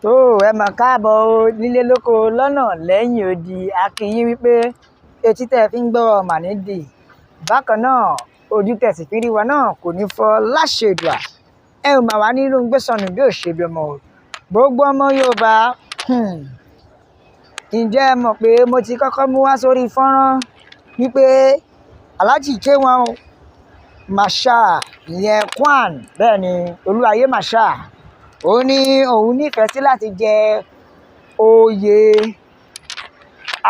tó ẹ mà káàbọ̀ o nílé lóko lọ́nà lẹ́yìn odi a kí yín wípé etí tẹ́ fi ń gbọ́rọ̀ mà ní dì bákan náà ojú tẹ̀sí fi rí wa náà kò ní fọ́ láṣẹ Èdùà ẹ ò mà wá nínú gbésànù bí ò ṣe bí ọmọ o gbogbo ọmọ Yorùbá ǹjẹ́ ẹ mọ̀ pé mo ti kọ́kọ́ mú wá sórí fọ́nrán wípé Alhaji K1 Marshal ìyẹn Kwan bẹ́ẹ̀ ni Olúwayé Marshal ó ní òun nífẹ̀ẹ́ sí láti jẹ oyè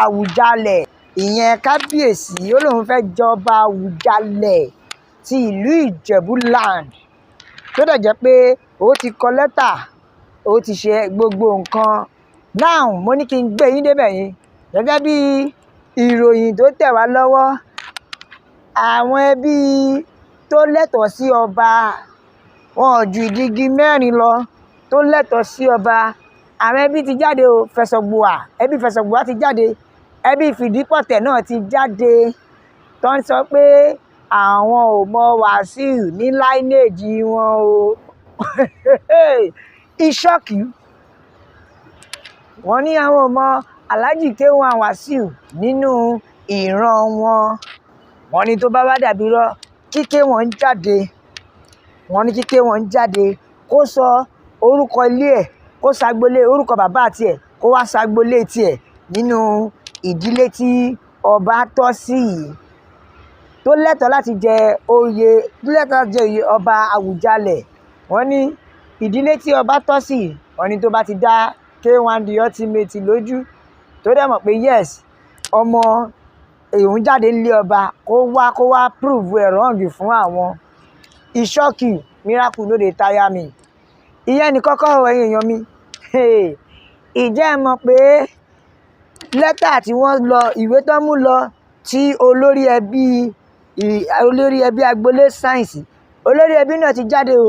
Àwùjalẹ̀ ìyẹn kábíyèsí ó lóun fẹ́ jọba Àwùjalẹ̀ ti ìlú Ìjẹ̀bú-land tó dẹ̀ jẹ́ pé ó ti kọ lẹ́tà ó ti ṣe gbogbo nǹkan now mo ní kí n gbé yín débẹ̀ yín gẹ́gẹ́ bí ìròyìn tó tẹ̀ wá lọ́wọ́ àwọn ẹbí tó lẹ́tọ̀ọ́ sí ọba wọn ò ju ìdígi mẹ́rin lọ tó lẹ́tọ̀ọ́ sí ọba àwọn ẹbí ti jáde o Fẹsọ̀gbùà ẹbí Fẹsọ̀gbùà ti jáde ẹbí Fìdípọ̀tẹ̀ náà ti jáde tó ń sọ pé àwọn ò mọ Wàsíù ní láínéèjì wọn o ìṣọ́kì wọ́n ní àwọn ò mọ Alhaji K1 Wàsíù nínú ìran wọn wọ́n ní tó bá wá dàbí rọ kí K1 jáde wọ́n ní kí K1 jáde kó sọ orúkọ ilé ẹ̀ kó ṣagbolé orúkọ bàbá tiẹ̀ kó wá ṣagbolé tiẹ̀ nínú ìdílé tí ọba tọ́ sí yìí tó lẹ́tọ̀ọ́ láti jẹ oyè ọba Àwùjalẹ̀ wọ́n ní ìdílé tí ọba tọ́ sí wọ́n ní tó bá ti dá K1 the ultimate lójú tó dẹ̀ mọ̀ pé yes ọmọ èèyàn jáde nílé ọba kó wá prove ẹ̀ wrong fún àwọn ìṣọ́kì miracle no dey tire me ìyẹn ní kọ́kọ́ ẹ̀yin èèyàn mi ìjẹ́ ẹ mọ̀ pé lẹ́tà tí wọ́n lọ ìwé tó mú lọ tí olórí ẹbí agboolé sáyẹ̀nsì olórí ẹbí náà ti jáde o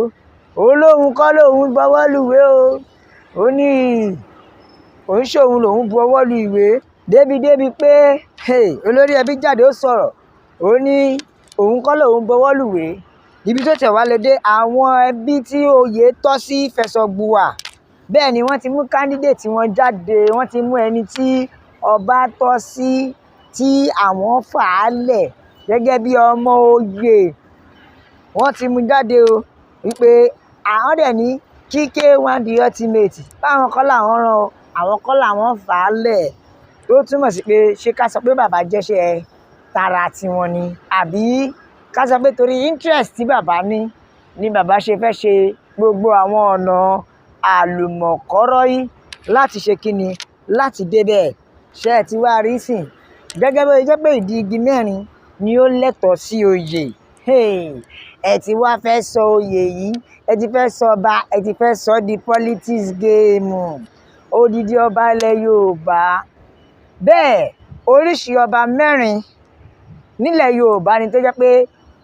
olóhùn kọ́ lòun gbọ́wọ́ lùwé o ó ní òun ṣòun lòun bu ọwọ́ lu ìwé débi pé olórí ẹbí jáde ó sọ̀rọ̀ ó ní òun kọ́ lòun gbọ́wọ́ lùwé ibi tó tẹ̀ wá lè dé àwọn ẹbí tí oyè tọ́ sí Fẹsọ̀gbùà bẹ́ẹ̀ ni wọ́n ti mú candidate wọn jáde wọ́n ti mú ẹni tí ọba tọ́ sí tí àwọn fà á lẹ̀ gẹ́gẹ́ bí ọmọ oyè wọ́n ti mú jáde o wípé àwọn dẹ̀ ní kí K1 the ultimate báwọn kọ́ làwọn rán o àwọn kọ́ làwọn fà á lẹ̀ tó túmọ̀ sí pé ṣé ká sọ pé bàbá jẹ́ṣẹ́ tara tiwọn ni àbí ká sọ pé torí interest tí bàbá ní ni bàbá ṣe fẹ́ ṣe gbogbo àwọn ọ̀nà àlùmọ̀kọ́rọ́ yìí láti ṣe kíni láti débẹ̀ ṣe ẹ̀ ti wá rí sìn gẹ́gẹ́ bó jẹ́ pé ìdí igi mẹ́rin ni ó lẹ́tọ̀ọ́ sí oyè ẹ ti wá fẹ́ sọ oyè yìí ẹ ti fẹ́ sọ ọba ẹ ti fẹ́ sọ di politics game odidi ọba ilẹ̀ Yorùbá bẹ́ẹ̀ oríṣi ọba mẹ́rin nílẹ̀ Yorùbá ni tó jẹ́ pé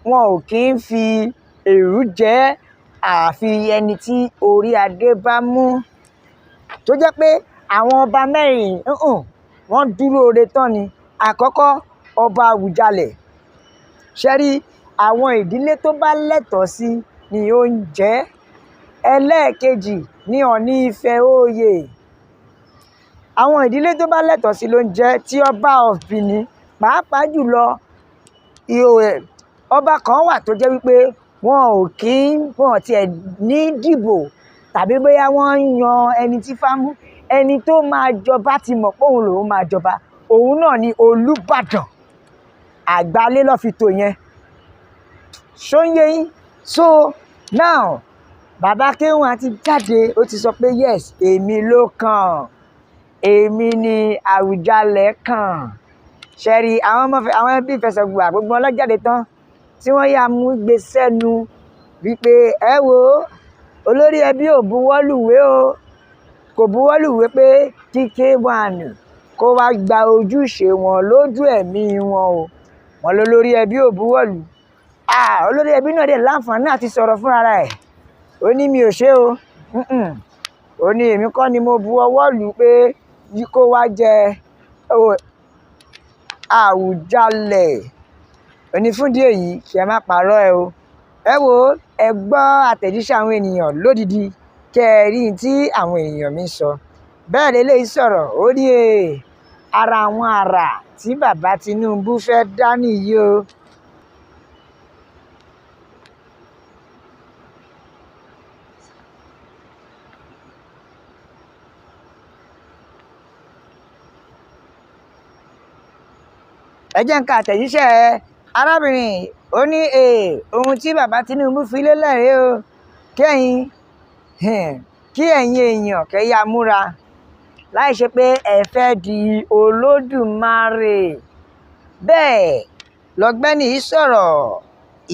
wọn ò kí ń fi èrú jẹ àfi ẹni tí orí adé bá mú tó jẹ́ pé àwọn ọba mẹ́rin wọ́n dúró re tán ni àkọ́kọ́ ọba Àwùjalẹ̀ ṣẹ́rí àwọn ìdílé tó bá lẹ́tọ̀ọ́ sí ni ó ń jẹ́ ẹlẹ́ẹ̀kejì ní Ọ̀ọ̀ni Ifẹ̀ oyè àwọn ìdílé tó bá lẹ́tọ̀ọ́ sí ló ń jẹ́ tí ọba of Benin pàápàá jùlọ ọba kan wà tó jẹ́ wípé wọn ò tiẹ̀ ní dìbò tàbí bóyá wọ́n ń yan ẹni tí fámú ẹni tó máa jọba ti mọ̀ pé òun lòun máa jọba òun náà ni Olúbàdàn àgbálé ló fi tò yẹn ṣóyé yín so now bàbá K1 ti jáde ó ti sọ pé yes èmi ló kàn èmi ni Àwùjalẹ̀ kàn ṣẹ́rí àwọn ẹbí Fẹsọ̀gbùà gbogbo ọlọ́jáde tán tí wọ́n yà mú gbé sẹ́nu wípé ẹ wo olórí ẹbí ò buwọ́lùwé o kò buwọ́lùwé pé kí K1 kó wá gba ojúṣe wọn lójú ẹ̀mí wọn o wọn lólórí ẹbí ò buwọ́lù olórí ẹbí náà dẹ̀ láǹfààní àti sọ̀rọ̀ fúnra rẹ̀ ó ní mi ò ṣe o ó ní èmi kọ́ ni mo bu ọwọ́ lù pé kó wá jẹ Àwùjalẹ̀ ó ní fún díẹ̀ yìí kí ẹ má parọ́ ẹ o ẹ wo ẹ gbọ́ àtẹ̀jíṣẹ́ àwọn ènìyàn lódìdí kẹ́ ẹ rí tí àwọn èèyàn mi sọ. Bẹ́ẹ̀ lélẹ́yìí sọ̀rọ̀ ó ní ara àwọn àrà tí bàbá Tinubu fẹ́ dá nìyí o. ẹ jẹ́ ń ka àtẹ̀jíṣẹ́ arábìnrin ó ní ohun tí bàbá Tinubu fi lélẹ̀ rèé o kí ẹ̀yin èèyàn kẹ́ yá múra láì ṣe pé ẹ fẹ́ di Olódùmarè. Bẹ́ẹ̀ lọ́gbẹ́ni yìí sọ̀rọ̀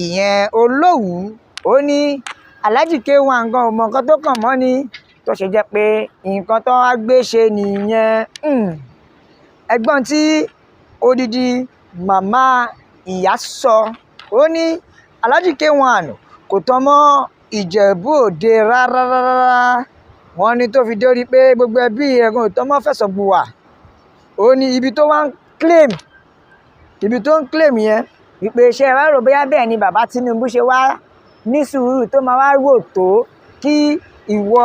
ìyẹn Olówú ó ní Alhaji K1 gan ò mọ nǹkan tó kàn mọ́ ni tó ṣe jẹ́ pé nǹkan tó wá gbé ṣe nìyẹn. ẹ̀gbọ́n tí odidi màmá ìyá sọ ó ní Alhaji K1 kò tán mọ́ Ìjẹ̀bú Òde rárá wọ́n ní tó fi dórí pé gbogbo ẹbí ẹ̀gbọ́n ò tán mọ́ Fẹ̀sọ̀gbùwà. ó ní ibi tó ń claim yẹn wípé ṣé ẹ wá rò bóyá bẹ́ẹ̀ ni bàbá Tinubu ṣe wá ní sùúrù tó máa wá wò tó kí ìwọ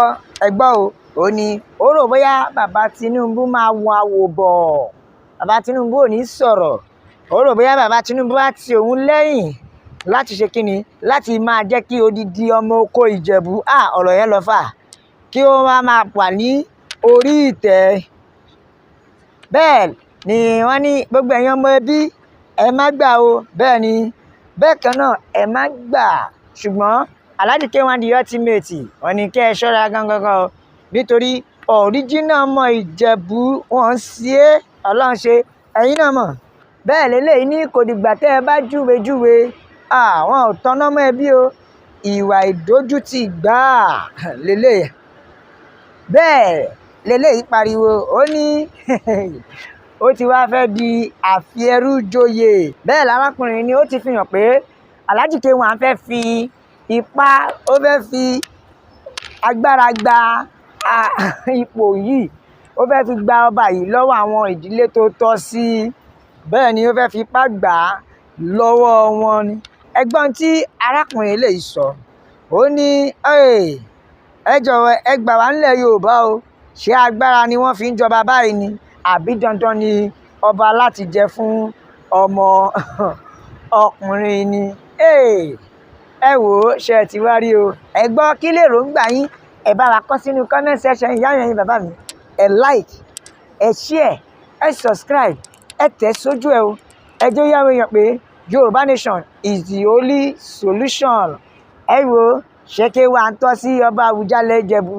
ẹ̀gbọ́n ó ní ó rò bóyá bàbá Tinubu máa wọ àwò bọ̀ bàbá Tinubu ò ní sọ̀rọ̀. ó rò bóyá bàbá Tinubu á ti òun lẹ́yìn láti ṣe kíni láti máa jẹ́ kí odidi ọmọ oko Ìjẹ̀bú ọ̀rọ̀ yẹn lọ fà kí ó máa wà ní orí ìtẹ́. bẹ́ẹ̀ ni wọ́n ní gbogbo ẹ̀yin ọmọ ẹbí ẹ má gbà o bẹ́ẹ̀ ni bẹ́ẹ̀ kan náà ẹ má gbà ṣùgbọ́n Alhaji K1 the ultimate wọ́n ní kẹ́ ẹ ṣọ́ra gangan o nítorí ọ̀ríjínà ọmọ Ìjẹ̀bú wọ́n sí Ọlọ́run ṣe ẹ̀yin náà mọ̀. bẹ́ẹ̀ lélẹ́yìí ní kò dìgbà tẹ́ ẹ bá júwe àwọn ò tọ́nà mọ́ ẹbí o ìwà ìdójútì gbáà lélẹ́yìí. bẹ́ẹ̀ lélẹ́yìí pariwo ó ní ó ti wá fẹ́ di àfiẹrújoyè. bẹ́ẹ̀ lárákùnrin ni ó ti fi hàn pé Alhaji K1 fẹ́ fi ipá ó fẹ́ fi agbára gba ipò yìí ó fẹ́ fi gba ọba yìí lọ́wọ́ àwọn ìdílé tó tọ́ sí. bẹ́ẹ̀ ni ó fẹ́ fi ipá gbà á lọ́wọ́ wọn ni. ẹ̀gbọ́n tí arákùnrin lè sọ ó ní ẹ jọ̀wọ́ ẹ gbà wá nílẹ̀ Yorùbá o ṣé agbára ni wọ́n fi ń jọba báyìí ni àbí dandan ni ọba láti jẹ fún ọmọ ọkùnrin ni. ẹ wò ó ṣe ti wá rí o ẹ gbọ́ kí lèrò ń gbà yín ẹ bá wa kọ sínú comment section ìyá yẹn bàbá mi ẹ like ẹ share ẹ subscribe ẹ tẹ̀ sójú ẹ o ẹ jẹ́ yàwó èèyàn pé Yorùbá Nation is the only solution. ẹ wo ṣé K1 tọ́ sí ọba Àwùjalẹ̀ Ìjẹ̀bú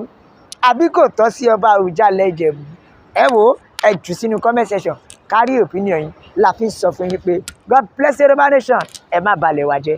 àbí kò tọ́ sí ọba Àwùjalẹ̀ Ìjẹ̀bú. ẹ wo ẹ jù sínú comment section kárí opinion yín la fi ń sọ fún yín pé God bless Yorùbá Nation ẹ má balẹ̀ wá jẹ́.